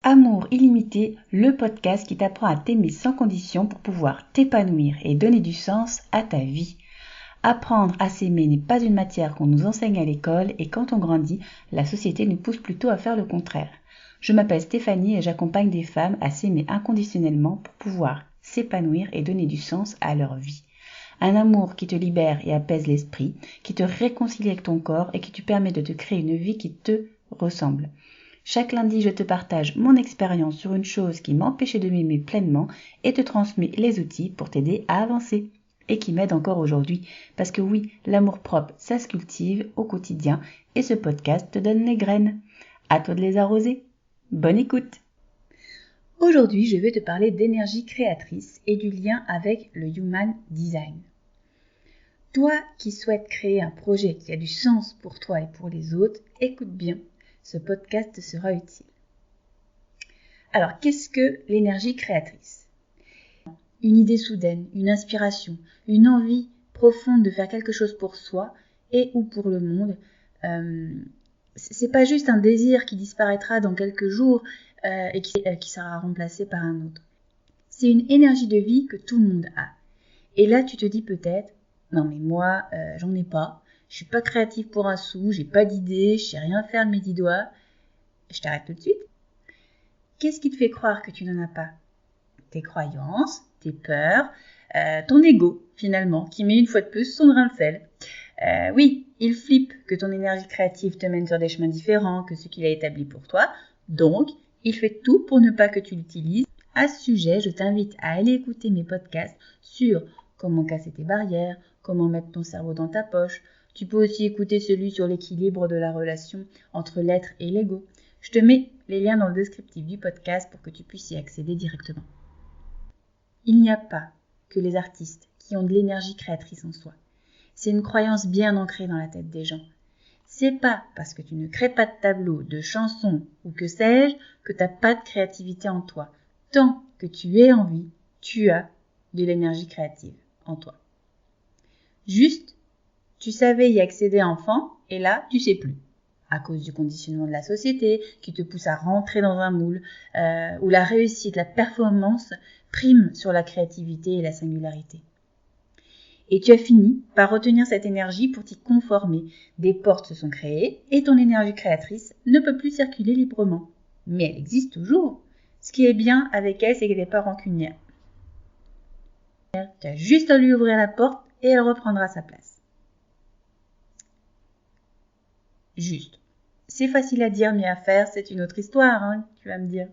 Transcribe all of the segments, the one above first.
Amour illimité, le podcast qui t'apprend à t'aimer sans condition pour pouvoir t'épanouir et donner du sens à ta vie. Apprendre à s'aimer n'est pas une matière qu'on nous enseigne à l'école et quand on grandit, la société nous pousse plutôt à faire le contraire. Je m'appelle Stéphanie et j'accompagne des femmes à s'aimer inconditionnellement pour pouvoir s'épanouir et donner du sens à leur vie. Un amour qui te libère et apaise l'esprit, qui te réconcilie avec ton corps et qui te permet de te créer une vie qui te ressemble. Chaque lundi, je te partage mon expérience sur une chose qui m'empêchait de m'aimer pleinement et te transmets les outils pour t'aider à avancer. Et qui m'aide encore aujourd'hui. Parce que oui, l'amour-propre, ça se cultive au quotidien et ce podcast te donne les graines. À toi de les arroser. Bonne écoute. Aujourd'hui, je vais te parler d'énergie créatrice et du lien avec le Human Design. Toi qui souhaites créer un projet qui a du sens pour toi et pour les autres, écoute bien. Ce podcast te sera utile. Alors, qu'est-ce que l'énergie créatrice ? Une idée soudaine, une inspiration, une envie profonde de faire quelque chose pour soi et ou pour le monde. C'est pas juste un désir qui disparaîtra dans quelques jours et qui sera remplacé par un autre. C'est une énergie de vie que tout le monde a. Et là, tu te dis peut-être, non mais moi, j'en ai pas. Je suis pas créative pour un sou, j'ai pas d'idée, je sais rien faire de mes 10 doigts. Je t'arrête tout de suite. Qu'est-ce qui te fait croire que tu n'en as pas ? Tes croyances, tes peurs, ton ego finalement, qui met une fois de plus son grain de sel. Oui, il flippe que ton énergie créative te mène sur des chemins différents que ceux qu'il a établis pour toi. Donc, il fait tout pour ne pas que tu l'utilises. À ce sujet, je t'invite à aller écouter mes podcasts sur comment casser tes barrières, comment mettre ton cerveau dans ta poche. Tu peux aussi écouter celui sur l'équilibre de la relation entre l'être et l'ego. Je te mets les liens dans le descriptif du podcast pour que tu puisses y accéder directement. Il n'y a pas que les artistes qui ont de l'énergie créatrice en soi. C'est une croyance bien ancrée dans la tête des gens. C'est pas parce que tu ne crées pas de tableaux, de chansons ou que sais-je que tu n'as pas de créativité en toi. Tant que tu es en vie, tu as de l'énergie créative en toi. Juste, tu savais y accéder enfant et là, tu sais plus. À cause du conditionnement de la société qui te pousse à rentrer dans un moule où la réussite, la performance prime sur la créativité et la singularité. Et tu as fini par retenir cette énergie pour t'y conformer. Des portes se sont créées et ton énergie créatrice ne peut plus circuler librement. Mais elle existe toujours. Ce qui est bien avec elle, c'est qu'elle n'est pas rancunière. Tu as juste à lui ouvrir la porte et elle reprendra sa place. Juste. C'est facile à dire, mais à faire, c'est une autre histoire, hein, tu vas me dire.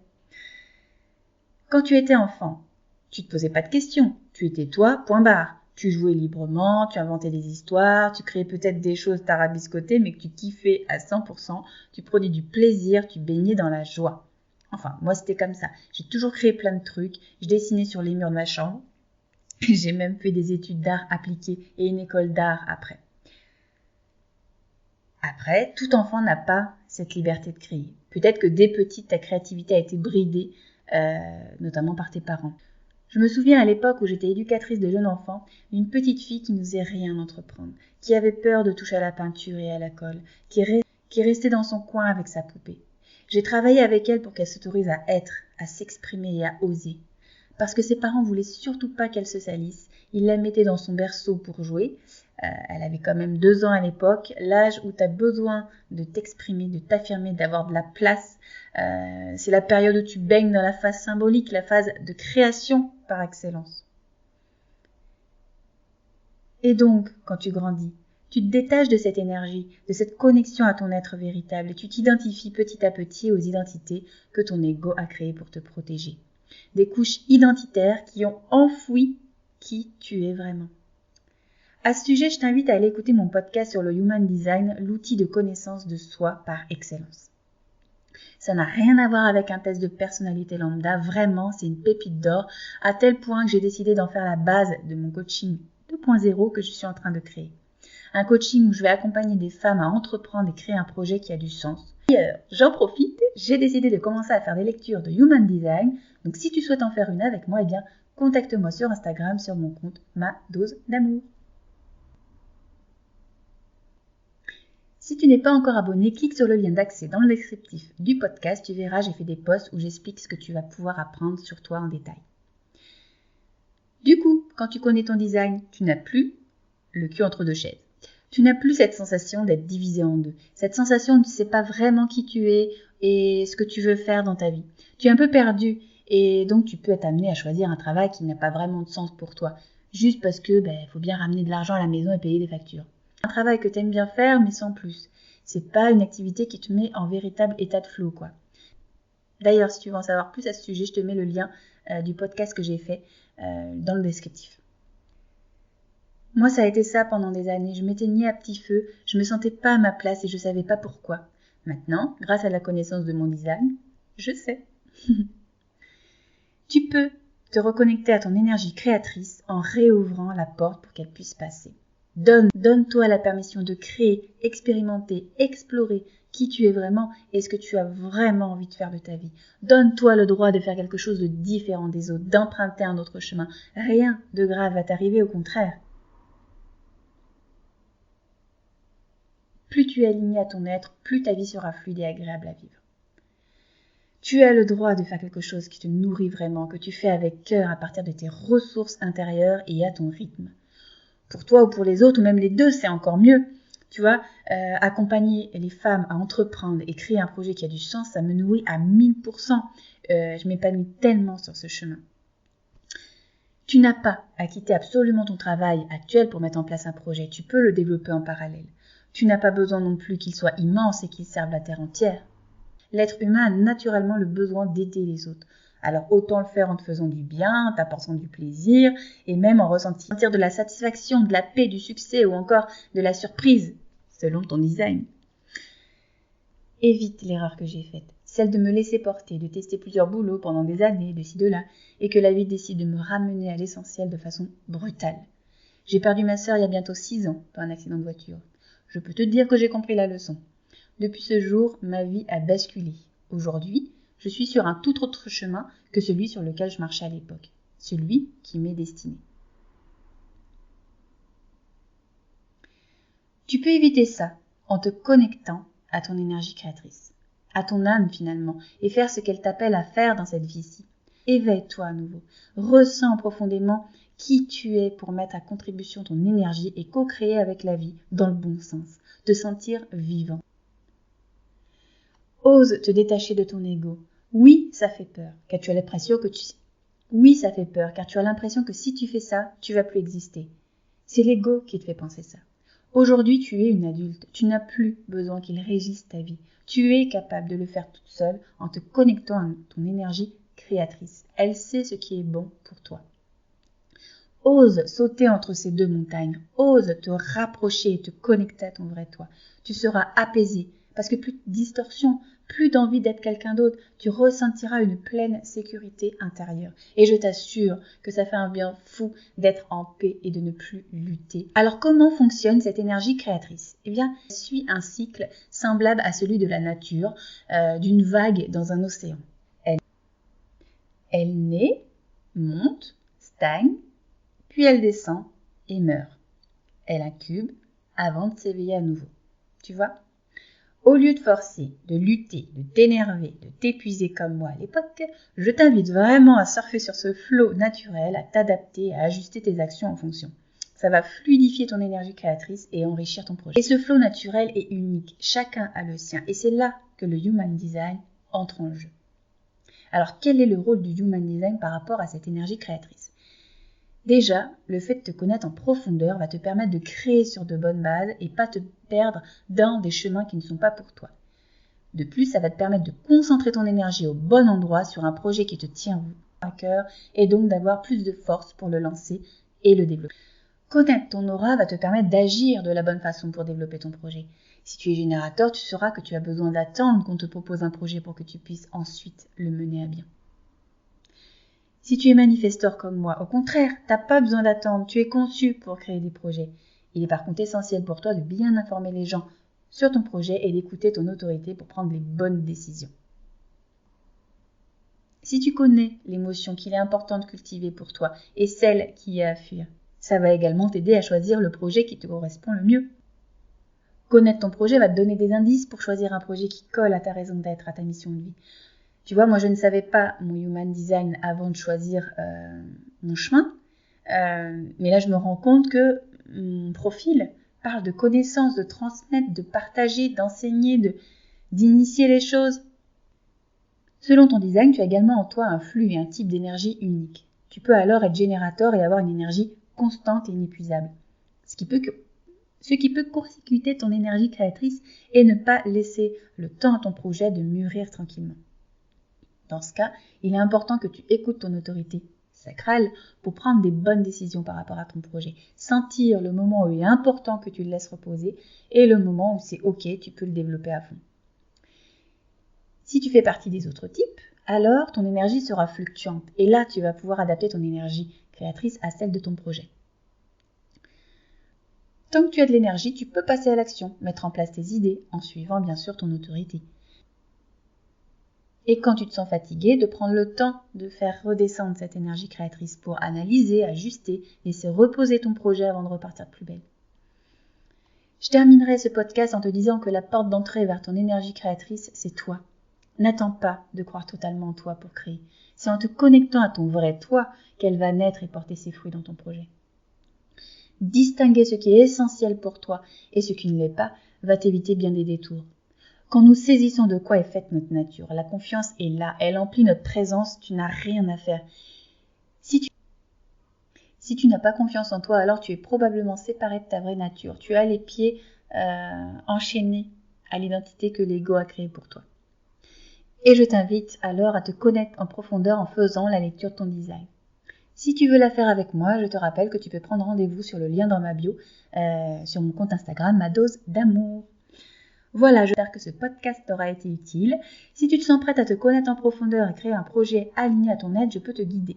Quand tu étais enfant, tu ne te posais pas de questions. Tu étais toi, point barre. Tu jouais librement, tu inventais des histoires, tu créais peut-être des choses tarabiscotées, mais que tu kiffais à 100%. Tu prenais du plaisir, tu baignais dans la joie. Enfin, moi, c'était comme ça. J'ai toujours créé plein de trucs. Je dessinais sur les murs de ma chambre. J'ai même fait des études d'art appliqué et une école d'art après. Après, tout enfant n'a pas cette liberté de créer. Peut-être que dès petite, ta créativité a été bridée, notamment par tes parents. Je me souviens à l'époque où j'étais éducatrice de jeunes enfants, une petite fille qui n'osait rien entreprendre, qui avait peur de toucher à la peinture et à la colle, qui restait dans son coin avec sa poupée. J'ai travaillé avec elle pour qu'elle s'autorise à être, à s'exprimer et à oser. Parce que ses parents voulaient surtout pas qu'elle se salisse, ils la mettaient dans son berceau pour jouer. Elle avait quand même 2 ans à l'époque, l'âge où tu as besoin de t'exprimer, de t'affirmer, d'avoir de la place. C'est la période où tu baignes dans la phase symbolique, la phase de création par excellence. Et donc, quand tu grandis, tu te détaches de cette énergie, de cette connexion à ton être véritable et tu t'identifies petit à petit aux identités que ton ego a créées pour te protéger. Des couches identitaires qui ont enfoui qui tu es vraiment. À ce sujet, je t'invite à aller écouter mon podcast sur le Human Design, l'outil de connaissance de soi par excellence. Ça n'a rien à voir avec un test de personnalité lambda, vraiment, c'est une pépite d'or, à tel point que j'ai décidé d'en faire la base de mon coaching 2.0 que je suis en train de créer. Un coaching où je vais accompagner des femmes à entreprendre et créer un projet qui a du sens. D'ailleurs, j'en profite, j'ai décidé de commencer à faire des lectures de Human Design, donc si tu souhaites en faire une avec moi, eh bien, contacte-moi sur Instagram, sur mon compte Ma Dose d'Amour. Si tu n'es pas encore abonné, clique sur le lien d'accès dans le descriptif du podcast. Tu verras, j'ai fait des posts où j'explique ce que tu vas pouvoir apprendre sur toi en détail. Du coup, quand tu connais ton design, tu n'as plus le cul entre deux chaises. Tu n'as plus cette sensation d'être divisé en deux. Cette sensation où tu ne sais pas vraiment qui tu es et ce que tu veux faire dans ta vie. Tu es un peu perdu et donc tu peux être amené à choisir un travail qui n'a pas vraiment de sens pour toi. Juste parce que faut bien ramener de l'argent à la maison et payer des factures. Un travail que tu aimes bien faire mais sans plus. C'est pas une activité qui te met en véritable état de flow, quoi. D'ailleurs, si tu veux en savoir plus à ce sujet, je te mets le lien du podcast que j'ai fait dans le descriptif. Moi, ça a été ça pendant des années. Je m'éteignais à petit feu, je me sentais pas à ma place et je savais pas pourquoi. Maintenant, grâce à la connaissance de mon design, je sais. Tu peux te reconnecter à ton énergie créatrice en réouvrant la porte pour qu'elle puisse passer. Donne-toi la permission de créer, expérimenter, explorer qui tu es vraiment et ce que tu as vraiment envie de faire de ta vie. Donne-toi le droit de faire quelque chose de différent des autres, d'emprunter un autre chemin. Rien de grave va t'arriver, au contraire. Plus tu es aligné à ton être, plus ta vie sera fluide et agréable à vivre. Tu as le droit de faire quelque chose qui te nourrit vraiment, que tu fais avec cœur à partir de tes ressources intérieures et à ton rythme. Pour toi ou pour les autres, ou même les deux, c'est encore mieux. Tu vois, accompagner les femmes à entreprendre et créer un projet qui a du sens, ça me nourrit à 1000%. Je m'épanouis tellement sur ce chemin. Tu n'as pas à quitter absolument ton travail actuel pour mettre en place un projet. Tu peux le développer en parallèle. Tu n'as pas besoin non plus qu'il soit immense et qu'il serve la terre entière. L'être humain a naturellement le besoin d'aider les autres. Alors autant le faire en te faisant du bien, en t'apportant du plaisir et même en ressentir de la satisfaction, de la paix, du succès ou encore de la surprise, selon ton design. Évite l'erreur que j'ai faite, celle de me laisser porter, de tester plusieurs boulots pendant des années, de ci, de là, et que la vie décide de me ramener à l'essentiel de façon brutale. J'ai perdu ma sœur il y a bientôt 6 ans par un accident de voiture. Je peux te dire que j'ai compris la leçon. Depuis ce jour, ma vie a basculé. Aujourd'hui, je suis sur un tout autre chemin que celui sur lequel je marchais à l'époque. Celui qui m'est destiné. Tu peux éviter ça en te connectant à ton énergie créatrice, à ton âme finalement, et faire ce qu'elle t'appelle à faire dans cette vie-ci. Éveille-toi à nouveau. Ressens profondément qui tu es pour mettre à contribution ton énergie et co-créer avec la vie dans le bon sens. Te sentir vivant. Ose te détacher de ton ego. Oui, ça fait peur, car tu as l'impression que si tu fais ça, tu vas plus exister. C'est l'ego qui te fait penser ça. Aujourd'hui, tu es une adulte. Tu n'as plus besoin qu'il régisse ta vie. Tu es capable de le faire toute seule en te connectant à ton énergie créatrice. Elle sait ce qui est bon pour toi. Ose sauter entre ces deux montagnes. Ose te rapprocher et te connecter à ton vrai toi. Tu seras apaisé parce que plus de distorsion, plus d'envie d'être quelqu'un d'autre. Tu ressentiras une pleine sécurité intérieure. Et je t'assure que ça fait un bien fou d'être en paix et de ne plus lutter. Alors comment fonctionne cette énergie créatrice ? Eh bien, elle suit un cycle semblable à celui de la nature, d'une vague dans un océan. Elle naît, monte, stagne, puis elle descend et meurt. Elle incube avant de s'éveiller à nouveau. Tu vois ? Au lieu de forcer, de lutter, de t'énerver, de t'épuiser comme moi à l'époque, je t'invite vraiment à surfer sur ce flot naturel, à t'adapter, à ajuster tes actions en fonction. Ça va fluidifier ton énergie créatrice et enrichir ton projet. Et ce flot naturel est unique, chacun a le sien. Et c'est là que le Human Design entre en jeu. Alors quel est le rôle du Human Design par rapport à cette énergie créatrice ? Déjà, le fait de te connaître en profondeur va te permettre de créer sur de bonnes bases et pas te perdre dans des chemins qui ne sont pas pour toi. De plus, ça va te permettre de concentrer ton énergie au bon endroit sur un projet qui te tient à cœur et donc d'avoir plus de force pour le lancer et le développer. Connaître ton aura va te permettre d'agir de la bonne façon pour développer ton projet. Si tu es générateur, tu sauras que tu as besoin d'attendre qu'on te propose un projet pour que tu puisses ensuite le mener à bien. Si tu es manifesteur comme moi, au contraire, tu n'as pas besoin d'attendre, tu es conçu pour créer des projets. Il est par contre essentiel pour toi de bien informer les gens sur ton projet et d'écouter ton autorité pour prendre les bonnes décisions. Si tu connais l'émotion qu'il est important de cultiver pour toi et celle qui est à fuir, ça va également t'aider à choisir le projet qui te correspond le mieux. Connaître ton projet va te donner des indices pour choisir un projet qui colle à ta raison d'être, à ta mission de vie. Tu vois, moi je ne savais pas mon human design avant de choisir mon chemin, mais là je me rends compte que mon profil parle de connaissances, de transmettre, de partager, d'enseigner, d'initier les choses. Selon ton design, tu as également en toi un flux et un type d'énergie unique. Tu peux alors être générateur et avoir une énergie constante et inépuisable. Ce qui peut court-circuiter ton énergie créatrice et ne pas laisser le temps à ton projet de mûrir tranquillement. Dans ce cas, il est important que tu écoutes ton autorité sacrale pour prendre des bonnes décisions par rapport à ton projet. Sentir le moment où il est important que tu le laisses reposer et le moment où c'est ok, tu peux le développer à fond. Si tu fais partie des autres types, alors ton énergie sera fluctuante et là tu vas pouvoir adapter ton énergie créatrice à celle de ton projet. Tant que tu as de l'énergie, tu peux passer à l'action, mettre en place tes idées en suivant bien sûr ton autorité. Et quand tu te sens fatigué, de prendre le temps de faire redescendre cette énergie créatrice pour analyser, ajuster, laisser reposer ton projet avant de repartir de plus belle. Je terminerai ce podcast en te disant que la porte d'entrée vers ton énergie créatrice, c'est toi. N'attends pas de croire totalement en toi pour créer. C'est en te connectant à ton vrai toi qu'elle va naître et porter ses fruits dans ton projet. Distinguer ce qui est essentiel pour toi et ce qui ne l'est pas va t'éviter bien des détours. Quand nous saisissons de quoi est faite notre nature, la confiance est là, elle emplit notre présence, tu n'as rien à faire. Si tu n'as pas confiance en toi, alors tu es probablement séparé de ta vraie nature. Tu as les pieds enchaînés à l'identité que l'ego a créée pour toi. Et je t'invite alors à te connaître en profondeur en faisant la lecture de ton design. Si tu veux la faire avec moi, je te rappelle que tu peux prendre rendez-vous sur le lien dans ma bio, sur mon compte Instagram, ma dose d'amour. Voilà, j'espère que ce podcast t'aura été utile. Si tu te sens prête à te connaître en profondeur et créer un projet aligné à ton être, je peux te guider.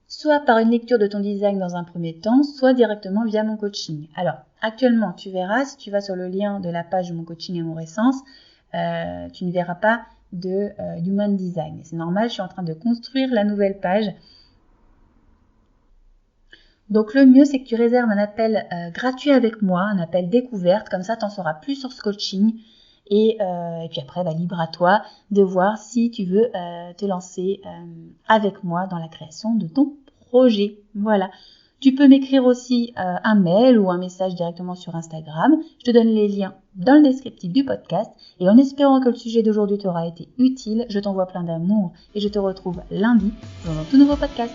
Soit par une lecture de ton design dans un premier temps, soit directement via mon coaching. Alors, actuellement, tu verras, si tu vas sur le lien de la page de mon coaching Amour Essence, tu ne verras pas de Human Design. C'est normal, je suis en train de construire la nouvelle page. Donc le mieux, c'est que tu réserves un appel gratuit avec moi, un appel découverte, comme ça tu en sauras plus sur ce coaching. Et puis après, libre à toi de voir si tu veux te lancer avec moi dans la création de ton projet. Voilà. Tu peux m'écrire aussi un mail ou un message directement sur Instagram. Je te donne les liens dans le descriptif du podcast. Et en espérant que le sujet d'aujourd'hui t'aura été utile, je t'envoie plein d'amour et je te retrouve lundi dans un tout nouveau podcast.